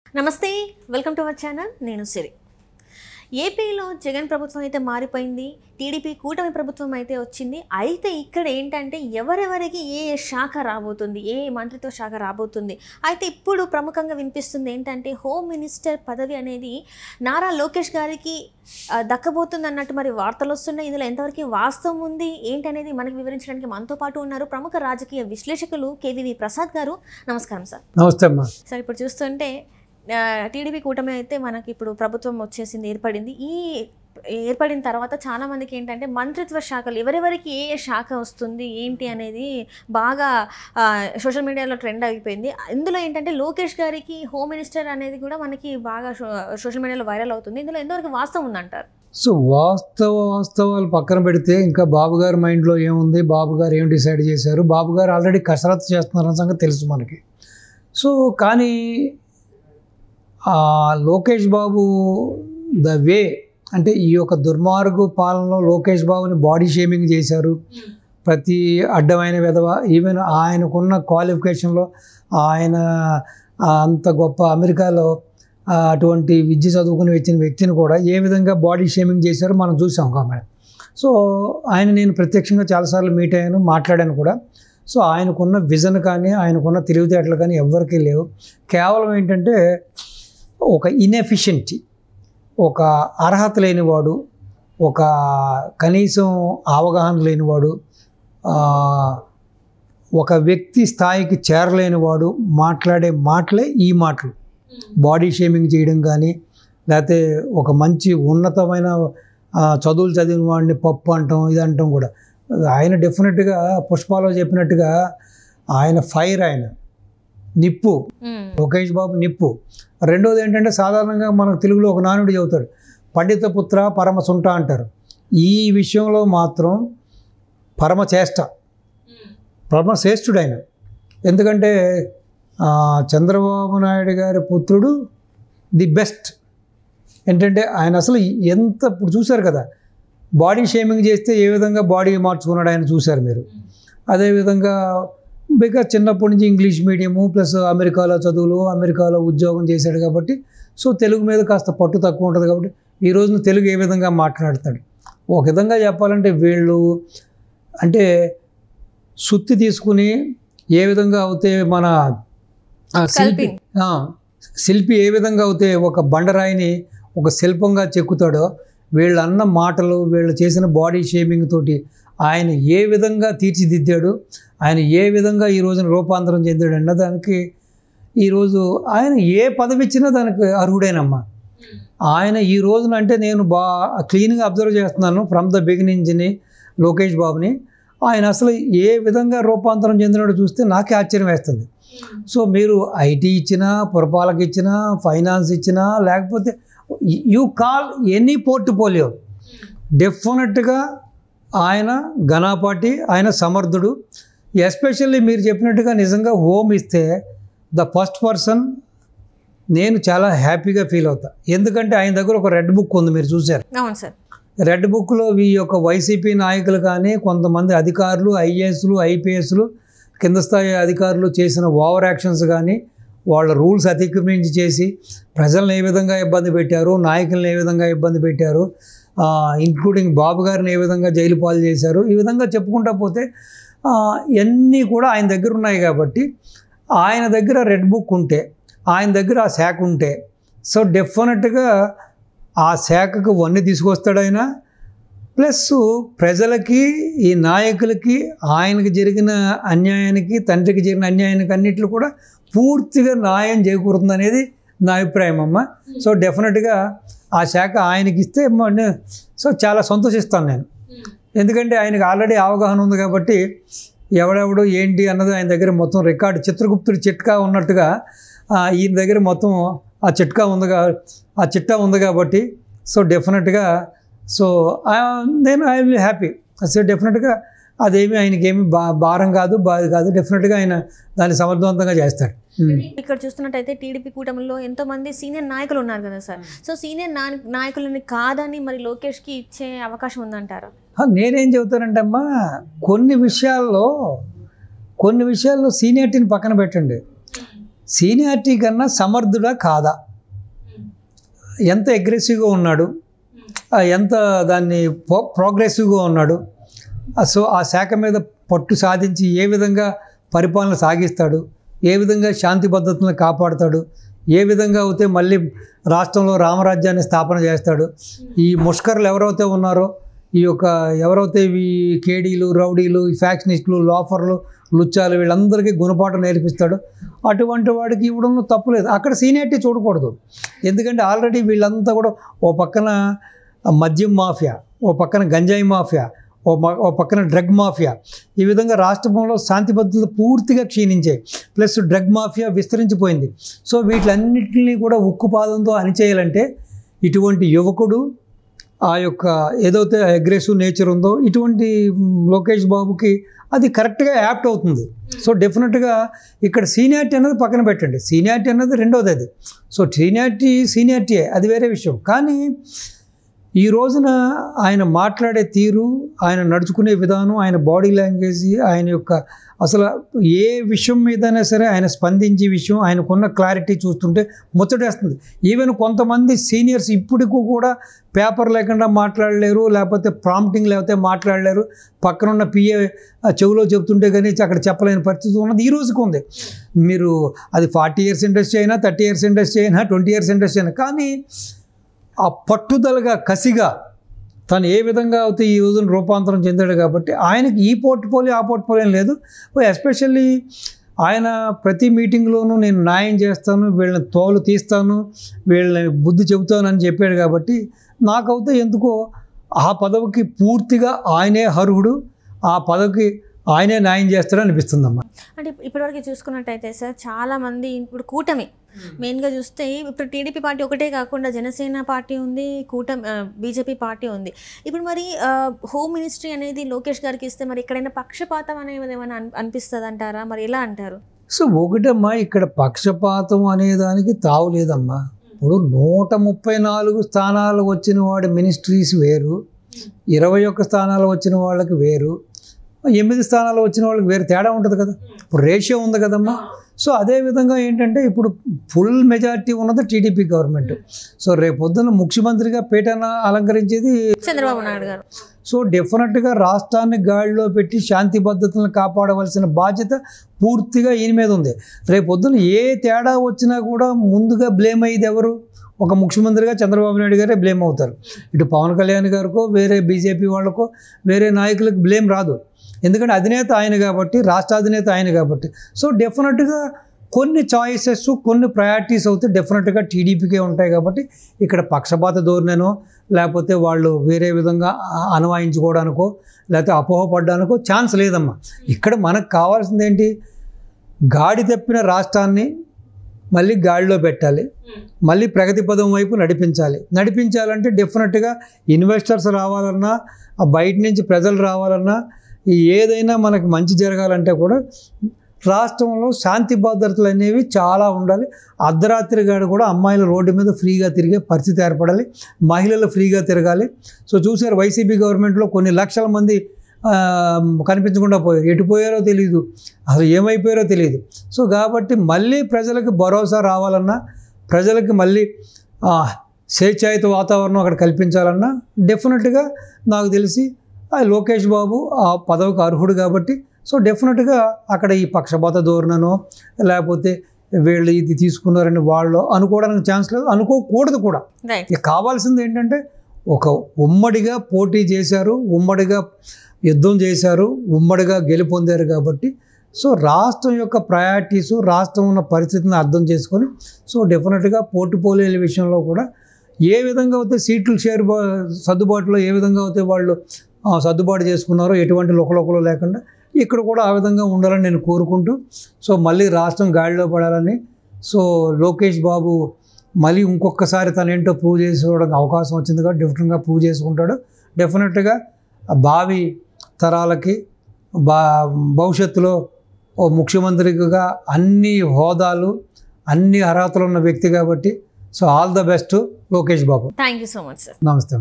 నమస్తే, welcome to our channel. నేను సిరి. ఏపీలో జగన్ ప్రభుత్వం అయితే మారిపోయింది, టీడీపీ కూటమి ప్రభుత్వం అయితే వచ్చింది. అయితే ఇక్కడ ఏంటంటే ఎవరెవరికి ఏ శాఖ రాబోతుంది, ఏ మంత్రిత్వ శాఖ రాబోతుంది. అయితే ఇప్పుడు ప్రముఖంగా వినిపిస్తుంది ఏంటంటే హోమ్ మినిస్టర్ పదవి అనేది నారా లోకేష్ గారికి దక్కబోతుంది అన్నట్టు మరి వార్తలు వస్తున్నాయి. ఇందులో ఎంతవరకు వాస్తవం ఉంది ఏంటనేది మనకి వివరించడానికి మనతో పాటు ఉన్నారు ప్రముఖ రాజకీయ విశ్లేషకులు కేవీవి ప్రసాద్ గారు. నమస్కారం సార్. నమస్తే అమ్మా. సార్, ఇప్పుడు చూస్తుంటే టీడీపీ కూటమి అయితే మనకి ఇప్పుడు ప్రభుత్వం వచ్చేసింది, ఏర్పడింది. ఈ ఏర్పడిన తర్వాత చాలామందికి ఏంటంటే మంత్రిత్వ శాఖలు ఎవరెవరికి ఏ శాఖ వస్తుంది ఏంటి అనేది బాగా సోషల్ మీడియాలో ట్రెండ్ అయిపోయింది. ఇందులో ఏంటంటే లోకేష్ గారికి హోమ్ మినిస్టర్ అనేది కూడా మనకి బాగా సోషల్ మీడియాలో వైరల్ అవుతుంది. ఇందులో ఎంతవరకు వాస్తవం ఉందంటారు? సో వాస్తవాలు పక్కన పెడితే ఇంకా బాబు గారి మైండ్లో ఏముంది, బాబు గారు ఏం డిసైడ్ చేశారు, బాబు గారు ఆల్రెడీ కసరత్తు చేస్తున్నారన్న సంగతి తెలుసు మనకి. సో కానీ లోకేష్ బాబు ద వే అంటే ఈ యొక్క దుర్మార్గు పాలనలో లోకేష్ బాబుని బాడీ షేమింగ్ చేశారు. ప్రతి అడ్డమైన విధవ, ఈవెన్ ఆయనకున్న క్వాలిఫికేషన్లో ఆయన అంత గొప్ప అమెరికాలో అటువంటి విద్య చదువుకుని వచ్చిన వ్యక్తిని కూడా ఏ విధంగా బాడీ షేమింగ్ చేశారో మనం చూసాం కాబట్టి. సో నేను ప్రత్యక్షంగా చాలాసార్లు మీట్ అయ్యాను, మాట్లాడాను కూడా. సో ఆయనకున్న విజన్ కానీ ఆయనకున్న తెలివితేటలు కానీ ఎవ్వరికీ లేవు. కేవలం ఏంటంటే ఒక ఇన్ఎఫిషియెంటీ, ఒక అర్హత లేనివాడు, ఒక కనీసం అవగాహన లేనివాడు, ఒక వ్యక్తి స్థాయికి చేరలేనివాడు మాట్లాడే మాటలే ఈ మాటలు. బాడీ షేమింగ్ చేయడం కానీ, లేకపోతే ఒక మంచి ఉన్నతమైన చదువులు చదివిన వాడిని పప్పు అంటాం, ఇది అంటాం కూడా. ఆయన డెఫినెట్గా పుష్పాలో చెప్పినట్టుగా ఆయన ఫైర్, ఆయన నిప్పు, లోకేష్ బాబు నిప్పు. రెండోది ఏంటంటే సాధారణంగా మనకు తెలుగులో ఒక నానుడి చెబుతాడు, పండిత పుత్ర పరమ సుంట అంటారు. ఈ విషయంలో మాత్రం పరమశ్రేష్ఠుడు ఆయన. ఎందుకంటే చంద్రబాబు నాయుడు గారి పుత్రుడు ది బెస్ట్. ఏంటంటే ఆయన అసలు ఎంత, ఇప్పుడు చూశారు కదా బాడీ షేమింగ్ చేస్తే ఏ విధంగా బాడీ మార్చుకున్నాడు ఆయన చూశారు మీరు. అదేవిధంగా బికాజ్ చిన్నప్పటి నుంచి ఇంగ్లీష్ మీడియము ప్లస్ అమెరికాలో చదువులు, అమెరికాలో ఉద్యోగం చేశాడు కాబట్టి సో తెలుగు మీద కాస్త పట్టు తక్కువ ఉంటుంది కాబట్టి ఈ రోజున తెలుగు ఏ విధంగా మాట్లాడతాడు. ఒక విధంగా చెప్పాలంటే వీళ్ళు అంటే సుత్తి తీసుకుని ఏ విధంగా అవుతే మన శిల్పి ఏ విధంగా అవుతే ఒక బండరాయిని ఒక శిల్పంగా చెక్కుతాడో, వీళ్ళు అన్న మాటలు, వీళ్ళు చేసిన బాడీ షేమింగ్ తోటి ఆయన ఏ విధంగా తీర్చిదిద్దాడు, ఆయన ఏ విధంగా ఈ రోజున రూపాంతరం చెందాడు అన్నదానికి ఈరోజు ఆయన ఏ పదవి ఇచ్చినా దానికి అర్హుడేనమ్మా. ఆయన ఈ రోజున అంటే నేను క్లీన్గా అబ్జర్వ్ చేస్తున్నాను ఫ్రమ్ ద బిగినింగ్ని లోకేష్ బాబుని. ఆయన అసలు ఏ విధంగా రూపాంతరం చెందినాడో చూస్తే నాకే ఆశ్చర్యం వేస్తుంది. సో మీరు ఐటీ ఇచ్చినా, పురపాలక ఇచ్చినా, ఫైనాన్స్ ఇచ్చినా, లేకపోతే యూ కాల్ ఎనీ పోర్ట్ఫోలియో, డెఫినెట్గా ఆయన ఘనాపాటి, ఆయన సమర్థుడు. ఎస్పెషల్లీ మీరు చెప్పినట్టుగా నిజంగా హోమ్ ఇస్తే ద ఫస్ట్ పర్సన్ నేను చాలా హ్యాపీగా ఫీల్ అవుతా. ఎందుకంటే ఆయన దగ్గర ఒక రెడ్ బుక్ ఉంది, మీరు చూశారు. అవును సార్. రెడ్ బుక్లో ఈ యొక్క వైసీపీ నాయకులు కానీ కొంతమంది అధికారులు, ఐఏఎస్లు, ఐపీఎస్లు, కింద స్థాయి అధికారులు చేసిన ఓవర్ యాక్షన్స్ కానీ, వాళ్ళ రూల్స్ అతిక్రమించి చేసి ప్రజలను ఏ విధంగా ఇబ్బంది పెట్టారు, నాయకులను ఏ విధంగా ఇబ్బంది పెట్టారు, ఇంక్లూడింగ్ బాబు గారిని ఏ విధంగా జైలు పాలు చేశారు, ఈ విధంగా చెప్పుకుంటా పోతే ఇవన్నీ కూడా ఆయన దగ్గర ఉన్నాయి. కాబట్టి ఆయన దగ్గర రెడ్ బుక్ ఉంటే, ఆయన దగ్గర ఆ శాఖ ఉంటే సో డెఫినెట్గా ఆ శాఖకు వన్నీ తీసుకొస్తాడు ఆయన. ప్లస్ ప్రజలకి, ఈ నాయకులకి, ఆయనకి జరిగిన అన్యాయానికి, తండ్రికి జరిగిన అన్యాయానికి అన్నిట్లు కూడా పూర్తిగా న్యాయం చేకూరుతుంది అనేది నా అభిప్రాయం అమ్మ. సో డెఫినెట్గా ఆ శాఖ ఆయనకి ఇస్తే సో చాలా సంతోషిస్తాను నేను. ఎందుకంటే ఆయనకు ఆల్రెడీ అవగాహన ఉంది కాబట్టి ఎవడెవడు ఏంటి అన్నది ఆయన దగ్గర మొత్తం రికార్డు, చిత్రగుప్తుడి చిట్కా ఉన్నట్టుగా ఈయన దగ్గర మొత్తం ఆ చిట్కా ఉంది కాబట్టి సో డెఫినెట్గా సో నేను ఐ విల్ హ్యాపీ. సో డెఫినెట్గా అదేమి ఆయనకేమి భారం కాదు, బాధ కాదు. డెఫినెట్గా ఆయన దాన్ని సమర్థవంతంగా చేస్తాడు. ఇక్కడ చూస్తున్నట్టయితే టీడీపీ కూటమిలో ఎంతో మంది సీనియర్ నాయకులు ఉన్నారు కదా సార్. సో సీనియర్ నాయకులని కాదని మరి లోకేష్కి ఇచ్చే అవకాశం ఉందంటారా? నేనేం చెబుతానంటే అమ్మా, కొన్ని విషయాల్లో సీనియారిటీని పక్కన పెట్టండి. సీనియారిటీ కన్నా సమర్థుడా కాదా, ఎంత అగ్రెసివ్గా ఉన్నాడు, ఎంత దాన్ని ప్రోగ్రెసివ్గా ఉన్నాడు, సో ఆ శాఖ మీద పట్టు సాధించి ఏ విధంగా పరిపాలన సాగిస్తాడు, ఏ విధంగా శాంతి భద్రతలను కాపాడుతాడు, ఏ విధంగా అయితే మళ్ళీ రాష్ట్రంలో రామరాజ్యాన్ని స్థాపన చేస్తాడు, ఈ ముష్కర్లు ఎవరైతే ఉన్నారో ఈ యొక్క ఎవరైతే ఈ కేడీలు రౌడీలు ఈ ఫ్యాక్షనిస్టులు లోఫర్లు లుచ్చాలు వీళ్ళందరికీ గుణపాఠం నేర్పిస్తాడు. అటువంటి వాడికి ఇవ్వడం తప్పులేదు. అక్కడ సీనియారిటీ చూడకూడదు. ఎందుకంటే ఆల్రెడీ వీళ్ళంతా కూడా ఓ పక్కన మద్యం మాఫియా, ఓ పక్కన గంజాయి మాఫియా, ఓ పక్కన డ్రగ్ మాఫియా, ఈ విధంగా రాష్ట్రంలో శాంతి భద్రతలు పూర్తిగా క్షీణించాయి. ప్లస్ డ్రగ్ మాఫియా విస్తరించిపోయింది. సో వీటిలన్నింటినీ కూడా ఉక్కుపాదంతో అణిచేయాలంటే ఇటువంటి యువకుడు ఆ యొక్క ఏదైతే అగ్రెసివ్ నేచర్ ఉందో ఇటువంటి లోకేష్ బాబుకి అది కరెక్ట్గా యాప్ట్ అవుతుంది. సో డెఫినెట్గా ఇక్కడ సీనియారిటీ అనేది పక్కన పెట్టండి, సీనియారిటీ అనేది రెండోది. అది సో సీనియారిటీయే, అది వేరే విషయం. కానీ ఈ రోజున ఆయన మాట్లాడే తీరు, ఆయన నడుచుకునే విధానం, ఆయన బాడీ లాంగ్వేజ్, ఆయన యొక్క అసలు ఏ విషయం మీదైనా సరే ఆయన స్పందించే విషయం, ఆయనకున్న క్లారిటీ చూస్తుంటే ముచ్చటేస్తుంది. ఈవెన్ కొంతమంది సీనియర్స్ ఇప్పటికూ కూడా పేపర్ లేకుండా మాట్లాడలేరు, లేకపోతే ప్రాంప్టింగ్ లేకపోతే మాట్లాడలేరు, పక్కనున్న పిఏ చెవిలో చెప్తుంటే కానీ అక్కడ చెప్పలేని పరిస్థితి ఉన్నది ఈ రోజుకు ఉంది. మీరు అది 40 years ఇండస్ట్రీ అయినా, 30 years ఇండస్ట్రీ అయినా, 20 years ఇండస్ట్రీ అయినా, కానీ ఆ పట్టుదలగా కసిగా తను ఏ విధంగా అయితే ఈ రోజున రూపాంతరం చెందాడు కాబట్టి ఆయనకి ఈ పోర్ట్ఫోలియో ఆ పోర్ట్ఫోలియో లేదు. ఎస్పెషల్లీ ఆయన ప్రతి మీటింగ్లోనూ నేను న్యాయం చేస్తాను, వీళ్ళని తోలు తీస్తాను, వీళ్ళని బుద్ధి చెబుతాను అని చెప్పాడు. కాబట్టి నాకైతే ఎందుకో ఆ పదవికి పూర్తిగా ఆయనే అర్హుడు, ఆ పదవికి ఆయనే న్యాయం చేస్తాడని అనిపిస్తుందమ్మా. అంటే ఇప్పటివరకు చూసుకున్నట్టయితే సార్ చాలామంది ఇప్పుడు కూటమి మెయిన్గా చూస్తే ఇప్పుడు టీడీపీ పార్టీ ఒకటే కాకుండా జనసేన పార్టీ ఉంది, బీజేపీ పార్టీ ఉంది. ఇప్పుడు మరి హోమ్ మినిస్ట్రీ అనేది లోకేష్ గారికి ఇస్తే మరి ఎక్కడైనా పక్షపాతం అనేది ఏమైనా అనిపిస్తుంది అంటారా? మరి ఎలా అంటారు? సో ఒకటమ్మా, ఇక్కడ పక్షపాతం అనేదానికి తావు లేదమ్మా. ఇప్పుడు 134 స్థానాలు వచ్చిన వాడి మినిస్ట్రీస్ వేరు, 21 స్థానాలు వచ్చిన వాళ్ళకి వేరు, 8 స్థానాలు వచ్చిన వాళ్ళకి వేరు తేడా ఉంటుంది కదా. ఇప్పుడు రేషియో ఉంది కదమ్మా. సో అదేవిధంగా ఏంటంటే ఇప్పుడు ఫుల్ మెజారిటీ ఉన్నది టీడీపీ గవర్నమెంట్. సో రేపొద్దున ముఖ్యమంత్రిగా పీఠాన అలంకరించేది చంద్రబాబు నాయుడు గారు. సో డెఫినెట్గా రాష్ట్రాన్ని గాడిలో పెట్టి శాంతి భద్రతలను కాపాడవలసిన బాధ్యత పూర్తిగా ఈయన మీద ఉంది. రేపొద్దున ఏ తేడా వచ్చినా కూడా ముందుగా బ్లేమ్ అయ్యేది ఎవరు? ఒక ముఖ్యమంత్రిగా చంద్రబాబు నాయుడు గారే బ్లేమ్ అవుతారు. ఇటు పవన్ కళ్యాణ్ గారికో వేరే బీజేపీ వాళ్ళకో వేరే నాయకులకు బ్లేమ్ రాదు. ఎందుకంటే అధినేత ఆయన కాబట్టి, రాష్ట్ర అధినేత ఆయన కాబట్టి. సో డెఫినెట్గా కొన్ని చాయిసెస్, కొన్ని ప్రయారిటీస్ అయితే డెఫినెట్గా టీడీపీకే ఉంటాయి. కాబట్టి ఇక్కడ పక్షపాత ధోరణినో లేకపోతే వాళ్ళు వేరే విధంగా అన్వయించుకోవడానికో లేకపోతే అపోహపడడానికో ఛాన్స్ లేదమ్మా. ఇక్కడ మనకు కావాల్సింది ఏంటి? గాడి తప్పిన రాష్ట్రాన్ని మళ్ళీ గాడిలో పెట్టాలి, మళ్ళీ ప్రగతి పదం వైపు నడిపించాలంటే డెఫినెట్గా ఇన్వెస్టర్స్ రావాలన్నా, బయట నుంచి ప్రజలు రావాలన్నా, ఏదైనా మనకు మంచి జరగాలంటే కూడా రాష్ట్రంలో శాంతి భద్రతలు అనేవి చాలా ఉండాలి. అర్ధరాత్రి గాడు కూడా అమ్మాయిల రోడ్డు మీద ఫ్రీగా తిరిగే పరిస్థితి ఏర్పడాలి, మహిళలు ఫ్రీగా తిరగాలి. సో చూసారు వైసీపీ గవర్నమెంట్లో కొన్ని లక్షల మంది కనిపించకుండా పోయారు, ఎటు పోయారో తెలియదు, అసలు ఏమైపోయారో తెలియదు. సో కాబట్టి మళ్ళీ ప్రజలకు భరోసా రావాలన్నా, ప్రజలకి మళ్ళీ స్వేచ్ఛాయుత వాతావరణం అక్కడ కల్పించాలన్నా డెఫినెట్గా నాకు తెలిసి లోకేష్ బాబు ఆ పదవికి అర్హుడు కాబట్టి సో డెఫినెట్గా అక్కడ ఈ పక్షపాత ధోరణనో లేకపోతే వీళ్ళు ఇది తీసుకున్నారని వాళ్ళు అనుకోవడానికి ఛాన్స్ లేదు, అనుకోకూడదు కూడా. ఇక కావాల్సింది ఏంటంటే ఒక ఉమ్మడిగా పోటీ చేశారు, ఉమ్మడిగా యుద్ధం చేశారు, ఉమ్మడిగా గెలుపొందారు. కాబట్టి సో రాష్ట్రం యొక్క ప్రయారిటీసు, రాష్ట్రం ఉన్న పరిస్థితిని అర్థం చేసుకొని సో డెఫినెట్గా పోర్ట్ఫోలియోల విషయంలో కూడా ఏ విధంగా అయితే సీట్లు సర్దుబాటులో ఏ విధంగా అయితే వాళ్ళు సర్దుబాటు చేసుకున్నారో ఎటువంటి లోకలోకలు లేకుండా ఇక్కడ కూడా ఆ విధంగా ఉండాలని నేను కోరుకుంటూ సో మళ్ళీ రాష్ట్రం గాడిలో పడాలని సో లోకేష్ బాబు మళ్ళీ ఇంకొకసారి తను ఏంటో ప్రూవ్ చేసుకోవడానికి అవకాశం వచ్చింది కాబట్టి డెఫినెట్గా ప్రూవ్ చేసుకుంటాడు. డెఫినెట్గా భావి తరాలకి భవిష్యత్తులో ఓ ముఖ్యమంత్రిగా అన్ని హోదాలు అన్ని అర్హతలు ఉన్న వ్యక్తి కాబట్టి so all the best Lokesh Babu. Thank you so much sir. నమస్తే.